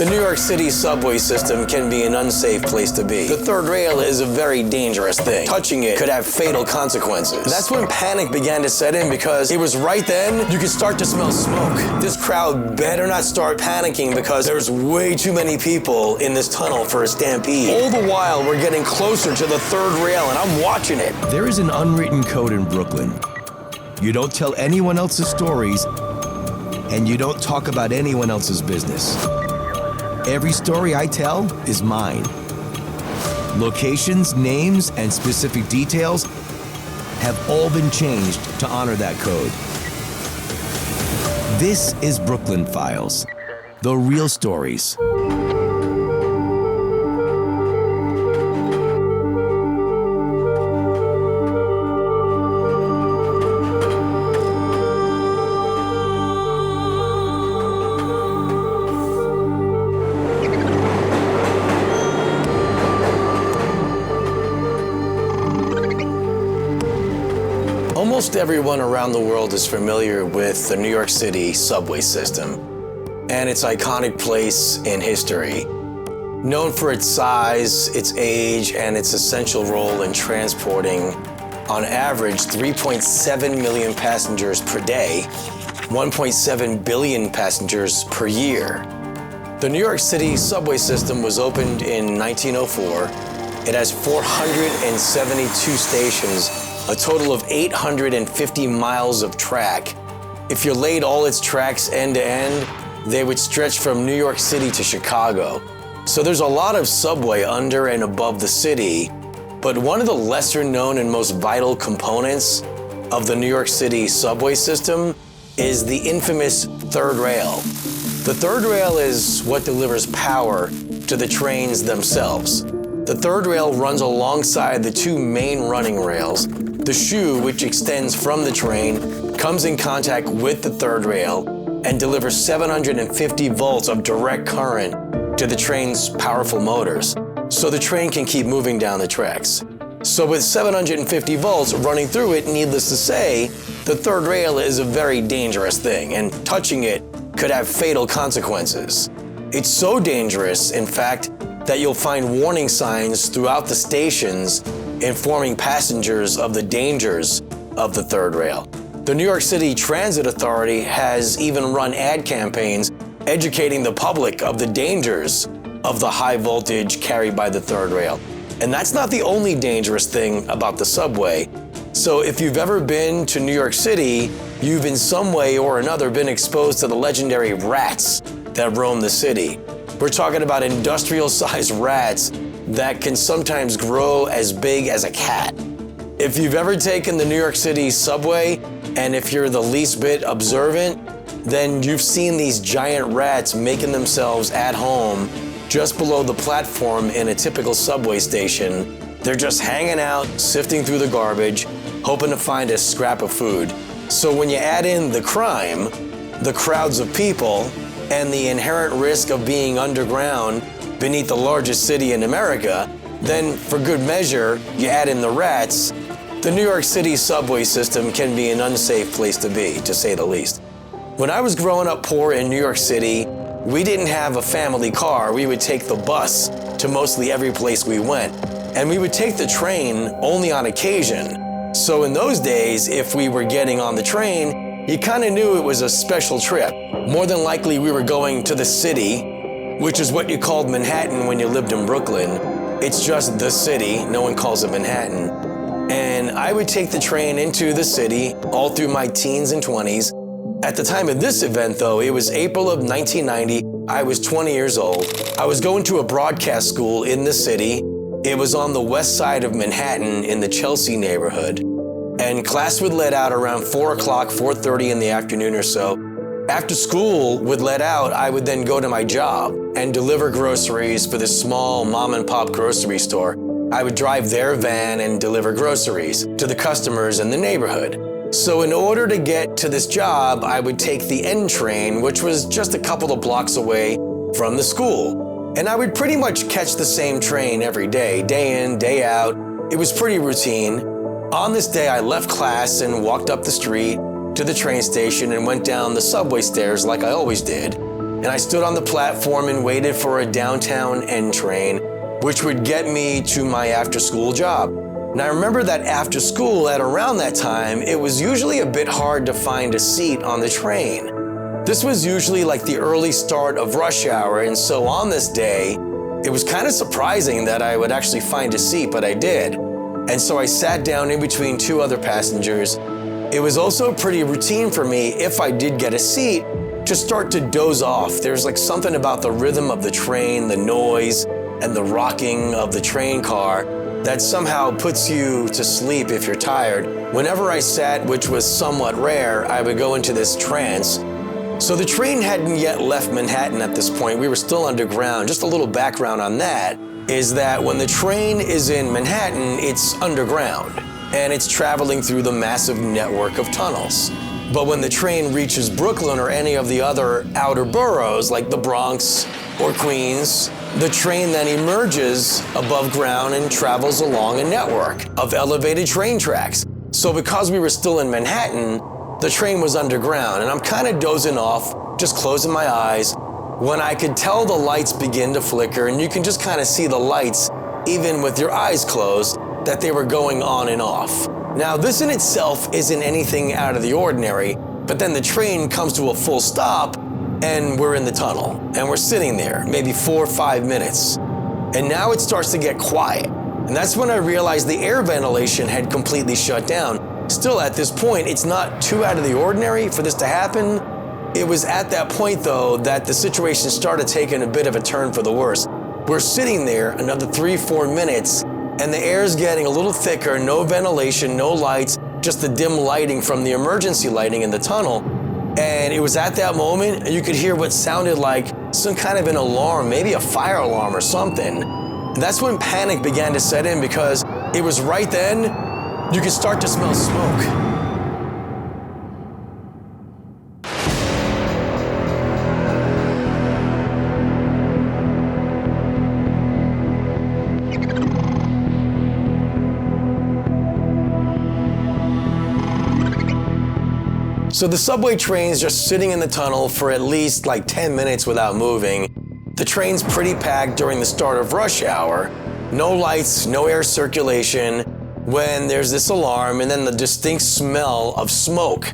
The New York City subway system can be an unsafe place to be. The third rail is a very dangerous thing. Touching it could have fatal consequences. That's when panic began to set in, because it was right then you could start to smell smoke. This crowd better not start panicking, because there's way too many people in this tunnel for a stampede. All the while, we're getting closer to the third rail, and I'm watching it. There is an unwritten code in Brooklyn. You don't tell anyone else's stories, and you don't talk about anyone else's business. Every story I tell is mine. Locations, names, and specific details have all been changed to honor that code. This is Brooklyn Files, the real stories. Almost everyone around the world is familiar with the New York City subway system and its iconic place in history. Known for its size, its age, and its essential role in transporting, on average, 3.7 million passengers per day, 1.7 billion passengers per year. The New York City subway system was opened in 1904. It has 472 stations, a total of 850 miles of track. If you laid all its tracks end to end, they would stretch from New York City to Chicago. So there's a lot of subway under and above the city, but one of the lesser known and most vital components of the New York City subway system is the infamous third rail. The third rail is what delivers power to the trains themselves. The third rail runs alongside the two main running rails. The shoe, which extends from the train, comes in contact with the third rail and delivers 750 volts of direct current to the train's powerful motors, so the train can keep moving down the tracks. So with 750 volts running through it, needless to say, the third rail is a very dangerous thing, and touching it could have fatal consequences. It's so dangerous, in fact, that you'll find warning signs throughout the stations informing passengers of the dangers of the third rail. The New York City Transit Authority has even run ad campaigns educating the public of the dangers of the high voltage carried by the third rail. And that's not the only dangerous thing about the subway. So if you've ever been to New York City, you've in some way or another been exposed to the legendary rats that roam the city. We're talking about industrial-sized rats that can sometimes grow as big as a cat. If you've ever taken the New York City subway, and if you're the least bit observant, then you've seen these giant rats making themselves at home just below the platform in a typical subway station. They're just hanging out, sifting through the garbage, hoping to find a scrap of food. So when you add in the crime, the crowds of people, and the inherent risk of being underground beneath the largest city in America, then for good measure, you add in the rats. The New York City subway system can be an unsafe place to be, to say the least. When I was growing up poor in New York City, we didn't have a family car. We would take the bus to mostly every place we went. And we would take the train only on occasion. So in those days, if we were getting on the train, you kind of knew it was a special trip. More than likely, we were going to the city, which is what you called Manhattan when you lived in Brooklyn. It's just the city, no one calls it Manhattan. And I would take the train into the city all through my teens and 20s. At the time of this event, though, it was April of 1990. I was 20 years old. I was going to a broadcast school in the city. It was on the west side of Manhattan in the Chelsea neighborhood. And class would let out around 4 o'clock, 4:30 in the afternoon or so. After school would let out, I would then go to my job and deliver groceries for this small mom and pop grocery store. I would drive their van and deliver groceries to the customers in the neighborhood. So in order to get to this job, I would take the N train, which was just a couple of blocks away from the school. And I would pretty much catch the same train every day in, day out. It was pretty routine. On this day, I left class and walked up the street to the train station and went down the subway stairs like I always did. and I stood on the platform and waited for a downtown N train, which would get me to my after-school job. Now I remember that after school, at around that time, it was usually a bit hard to find a seat on the train. This was usually like the early start of rush hour, and so on this day, it was kind of surprising that I would actually find a seat, but I did. And so I sat down in between two other passengers. It was also pretty routine for me, if I did get a seat, to start to doze off. There's like something about the rhythm of the train, the noise, and the rocking of the train car that somehow puts you to sleep if you're tired. Whenever I sat, which was somewhat rare, I would go into this trance. So the train hadn't yet left Manhattan at this point. We were still underground. Just a little background on that is that when the train is in Manhattan, it's underground and it's traveling through the massive network of tunnels. But when the train reaches Brooklyn or any of the other outer boroughs like the Bronx or Queens, the train then emerges above ground and travels along a network of elevated train tracks. So because we were still in Manhattan, the train was underground, and I'm kind of dozing off, just closing my eyes, when I could tell the lights begin to flicker, and you can just kind of see the lights, even with your eyes closed, that they were going on and off. Now, this in itself isn't anything out of the ordinary, but then the train comes to a full stop, and we're in the tunnel, and we're sitting there, maybe 4 or 5 minutes. And now it starts to get quiet, and that's when I realized the air ventilation had completely shut down. Still, at this point, it's not too out of the ordinary for this to happen. It was at that point, though, that the situation started taking a bit of a turn for the worse. We're sitting there another 3-4 minutes, and the air's getting a little thicker, no ventilation, no lights, just the dim lighting from the emergency lighting in the tunnel. And it was at that moment, you could hear what sounded like some kind of an alarm, maybe a fire alarm or something. And that's when panic began to set in, because it was right then you could start to smell smoke. So the subway train's just sitting in the tunnel for at least like 10 minutes without moving. The train's pretty packed during the start of rush hour. No lights, no air circulation, when there's this alarm and then the distinct smell of smoke.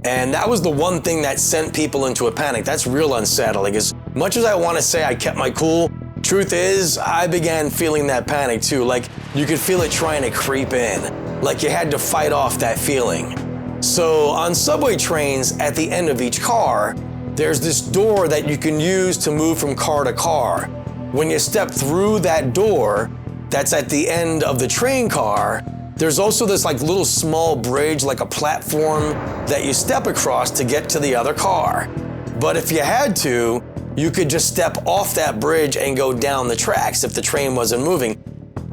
And that was the one thing that sent people into a panic. That's real unsettling. As much as I want to say I kept my cool, truth is I began feeling that panic too. Like you could feel it trying to creep in, like you had to fight off that feeling. So on subway trains, at the end of each car, there's this door that you can use to move from car to car. When you step through that door, that's at the end of the train car, there's also this like little small bridge, like a platform that you step across to get to the other car. But if you had to, you could just step off that bridge and go down the tracks if the train wasn't moving.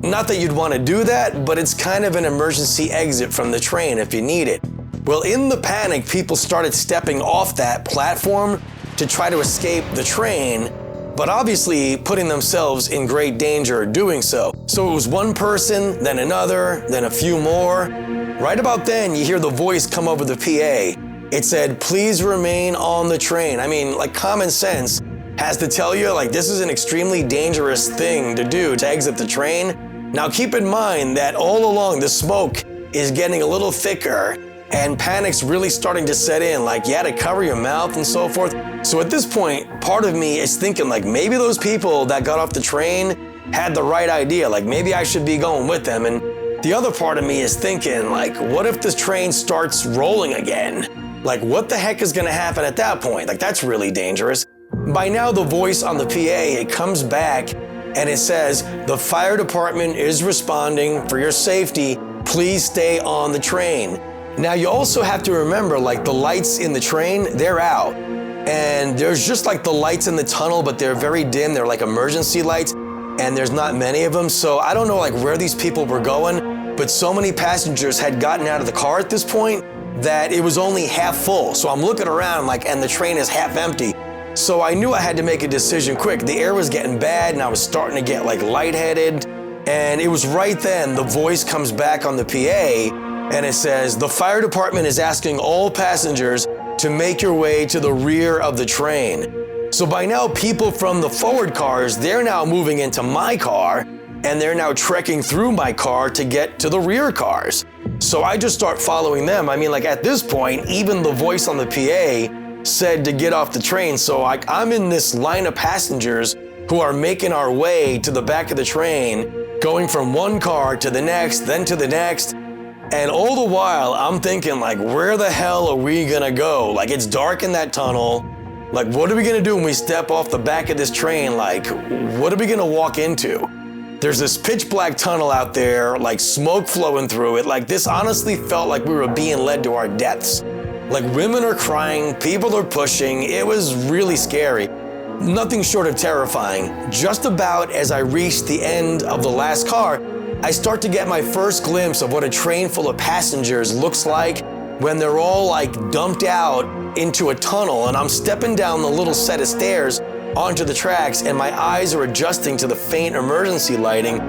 Not that you'd want to do that, but it's kind of an emergency exit from the train if you need it. Well, in the panic, people started stepping off that platform to try to escape the train, but obviously putting themselves in great danger doing so. So it was one person, then another, then a few more. Right about then, you hear the voice come over the PA. It said, "Please remain on the train." I mean, like common sense has to tell you, like this is an extremely dangerous thing to do, to exit the train. Now keep in mind that all along the smoke is getting a little thicker and panic's really starting to set in, like you had to cover your mouth and so forth. So at this point, part of me is thinking like maybe those people that got off the train had the right idea, like maybe I should be going with them. And the other part of me is thinking like, what if this train starts rolling again? Like what the heck is gonna happen at that point? Like that's really dangerous. By now the voice on the PA, it comes back and it says, "The fire department is responding. For your safety, please stay on the train." Now you also have to remember, like the lights in the train, they're out. And there's just like the lights in the tunnel, but they're very dim. They're like emergency lights, and there's not many of them. So I don't know like where these people were going, but so many passengers had gotten out of the car at this point that it was only half full. So I'm looking around like, and the train is half empty. So I knew I had to make a decision quick. The air was getting bad and I was starting to get like lightheaded. And it was right then the voice comes back on the PA and it says, "The fire department is asking all passengers to make your way to the rear of the train." So by now, people from the forward cars, they're now moving into my car, and they're now trekking through my car to get to the rear cars. So I just start following them. I mean, like at this point, even the voice on the PA said to get off the train. So I'm in this line of passengers who are making our way to the back of the train, going from one car to the next, then to the next. And all the while, I'm thinking like, where the hell are we gonna go? Like, it's dark in that tunnel. Like, what are we gonna do when we step off the back of this train? Like, what are we gonna walk into? There's this pitch black tunnel out there, like smoke flowing through it. Like, this honestly felt like we were being led to our deaths. Like, women are crying, people are pushing. It was really scary. Nothing short of terrifying. Just about as I reached the end of the last car, I start to get my first glimpse of what a train full of passengers looks like when they're all like dumped out into a tunnel, and I'm stepping down the little set of stairs onto the tracks, and my eyes are adjusting to the faint emergency lighting,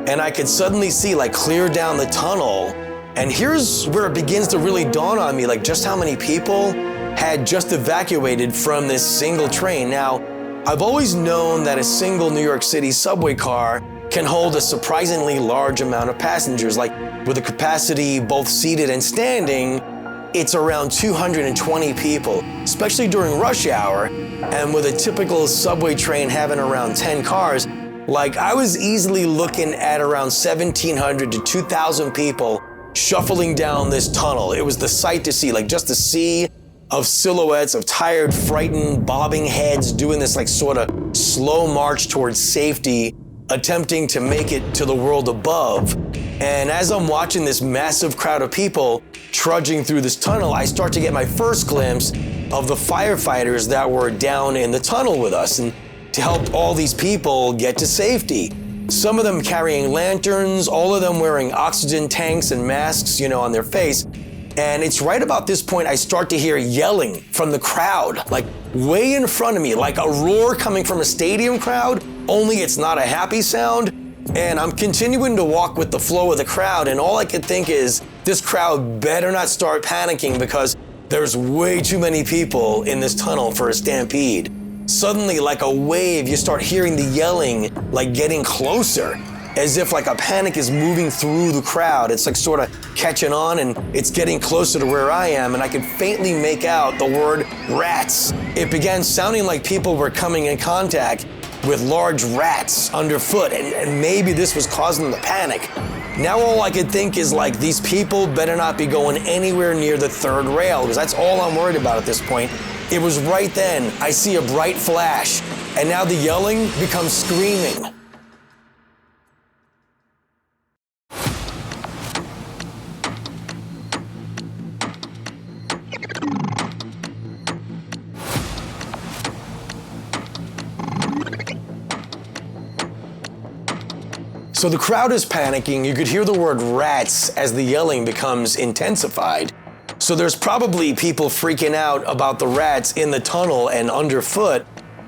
and I could suddenly see like clear down the tunnel. And here's where it begins to really dawn on me, like just how many people had just evacuated from this single train. Now, I've always known that a single New York City subway car can hold a surprisingly large amount of passengers. Like with a capacity both seated and standing, it's around 220 people, especially during rush hour. And with a typical subway train having around 10 cars, like I was easily looking at around 1,700 to 2,000 people shuffling down this tunnel. It was the sight to see, like just a sea of silhouettes of tired, frightened, bobbing heads doing this like sort of slow march towards safety, attempting to make it to the world above. And as I'm watching this massive crowd of people trudging through this tunnel, I start to get my first glimpse of the firefighters that were down in the tunnel with us and to help all these people get to safety. Some of them carrying lanterns, all of them wearing oxygen tanks and masks, on their face. And it's right about this point I start to hear yelling from the crowd, like way in front of me, like a roar coming from a stadium crowd, only it's not a happy sound. And I'm continuing to walk with the flow of the crowd, and all I could think is, this crowd better not start panicking because there's way too many people in this tunnel for a stampede. Suddenly, like a wave, you start hearing the yelling, like getting closer, as if like a panic is moving through the crowd. It's like sort of catching on, and it's getting closer to where I am, and I could faintly make out the word rats. It began sounding like people were coming in contact with large rats underfoot, and maybe this was causing the panic. Now all I could think is like, these people better not be going anywhere near the third rail, because that's all I'm worried about at this point. It was right then I see a bright flash, and now the yelling becomes screaming. So the crowd is panicking. You could hear the word rats as the yelling becomes intensified. So there's probably people freaking out about the rats in the tunnel and underfoot,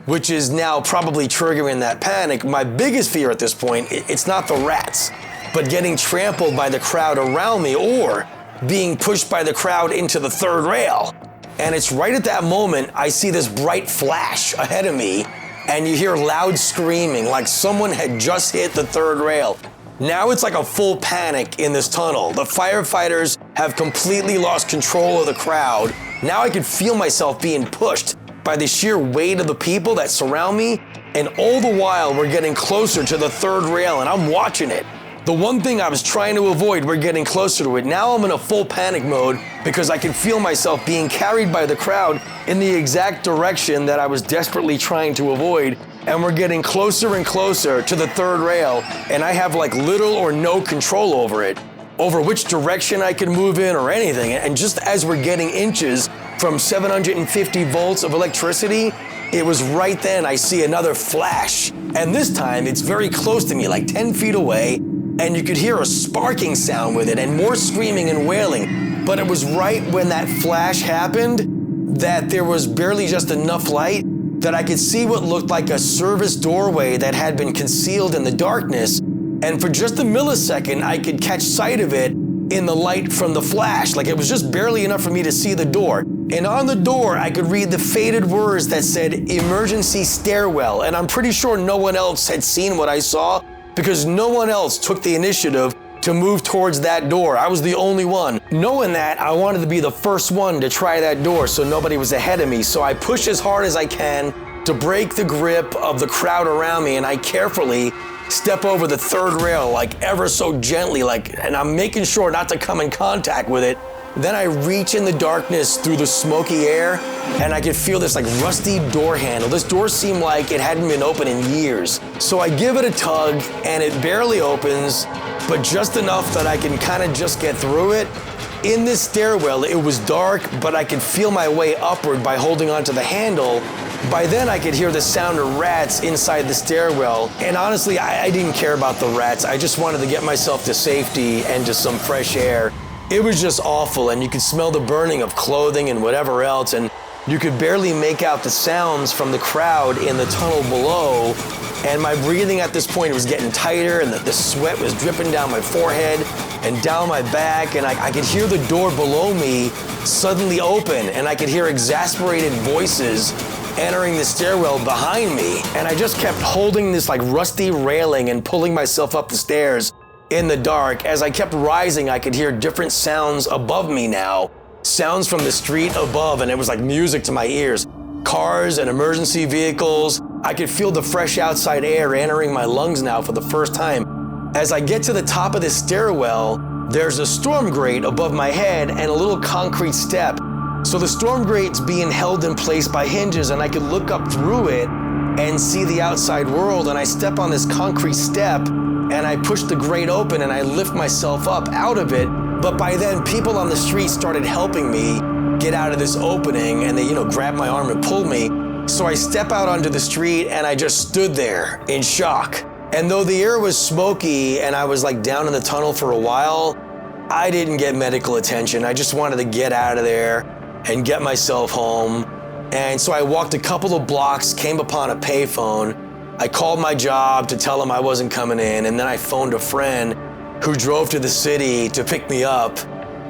which is now probably triggering that panic. My biggest fear at this point, it's not the rats, but getting trampled by the crowd around me or being pushed by the crowd into the third rail. And it's right at that moment I see this bright flash ahead of me, and you hear loud screaming like someone had just hit the third rail. Now it's like a full panic in this tunnel. The firefighters have completely lost control of the crowd. Now I could feel myself being pushed by the sheer weight of the people that surround me, and all the while we're getting closer to the third rail, and I'm watching it. The one thing I was trying to avoid, we're getting closer to it. Now I'm in a full panic mode because I can feel myself being carried by the crowd in the exact direction that I was desperately trying to avoid. And we're getting closer and closer to the third rail, and I have like little or no control over it, over which direction I can move in or anything. And just as we're getting inches from 750 volts of electricity, it was right then I see another flash. And this time it's very close to me, like 10 feet away, and you could hear a sparking sound with it and more screaming and wailing. But it was right when that flash happened that there was barely just enough light that I could see what looked like a service doorway that had been concealed in the darkness. And for just a millisecond, I could catch sight of it in the light from the flash. Like it was just barely enough for me to see the door. And on the door, I could read the faded words that said emergency stairwell. And I'm pretty sure no one else had seen what I saw because no one else took the initiative to move towards that door. I was the only one. Knowing that, I wanted to be the first one to try that door so nobody was ahead of me. So I push as hard as I can to break the grip of the crowd around me, and I carefully step over the third rail, like ever so gently, and I'm making sure not to come in contact with it. Then I reach in the darkness through the smoky air, and I could feel this like rusty door handle. This door seemed like it hadn't been open in years. So I give it a tug, and it barely opens, but just enough that I can kind of just get through it. In this stairwell, it was dark, but I could feel my way upward by holding onto the handle. By then, I could hear the sound of rats inside the stairwell. And honestly, I didn't care about the rats. I just wanted to get myself to safety and to some fresh air. It was just awful, and you could smell the burning of clothing and whatever else, and you could barely make out the sounds from the crowd in the tunnel below. And my breathing at this point was getting tighter, and the sweat was dripping down my forehead and down my back, and I could hear the door below me suddenly open, and I could hear exasperated voices entering the stairwell behind me. And I just kept holding this like rusty railing and pulling myself up the stairs in the dark. As I kept rising, I could hear different sounds above me now, sounds from the street above, and it was like music to my ears. Cars and emergency vehicles. I could feel the fresh outside air entering my lungs now for the first time. As I get to the top of this stairwell, there's a storm grate above my head and a little concrete step. So the storm grate's being held in place by hinges, and I could look up through it and see the outside world. And I step on this concrete step, and I push the grate open, and I lift myself up out of it. But by then, people on the street started helping me get out of this opening, and they, grabbed my arm and pulled me. So I step out onto the street, and I just stood there in shock. And though the air was smoky and I was like down in the tunnel for a while, I didn't get medical attention. I just wanted to get out of there and get myself home. And so I walked a couple of blocks, came upon a payphone. I called my job to tell them I wasn't coming in, and then I phoned a friend who drove to the city to pick me up.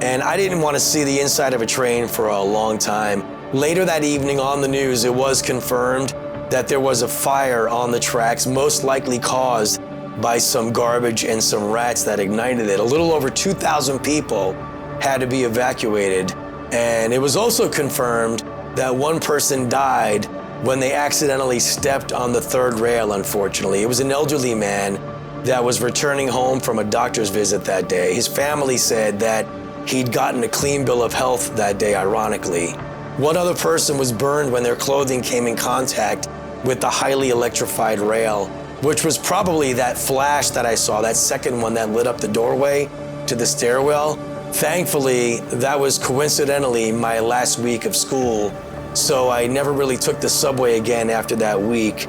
And I didn't want to see the inside of a train for a long time. Later that evening on the news, it was confirmed that there was a fire on the tracks, most likely caused by some garbage and some rats that ignited it. A little over 2,000 people had to be evacuated. And it was also confirmed that one person died when they accidentally stepped on the third rail, unfortunately. It was an elderly man that was returning home from a doctor's visit that day. His family said that he'd gotten a clean bill of health that day, ironically. One other person was burned when their clothing came in contact with the highly electrified rail, which was probably that flash that I saw, that second one that lit up the doorway to the stairwell. Thankfully, that was coincidentally my last week of school, so I never really took the subway again after that week.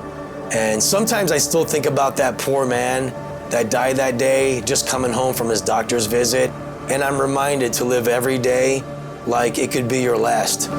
And sometimes I still think about that poor man that died that day, just coming home from his doctor's visit, and I'm reminded to live every day like it could be your last.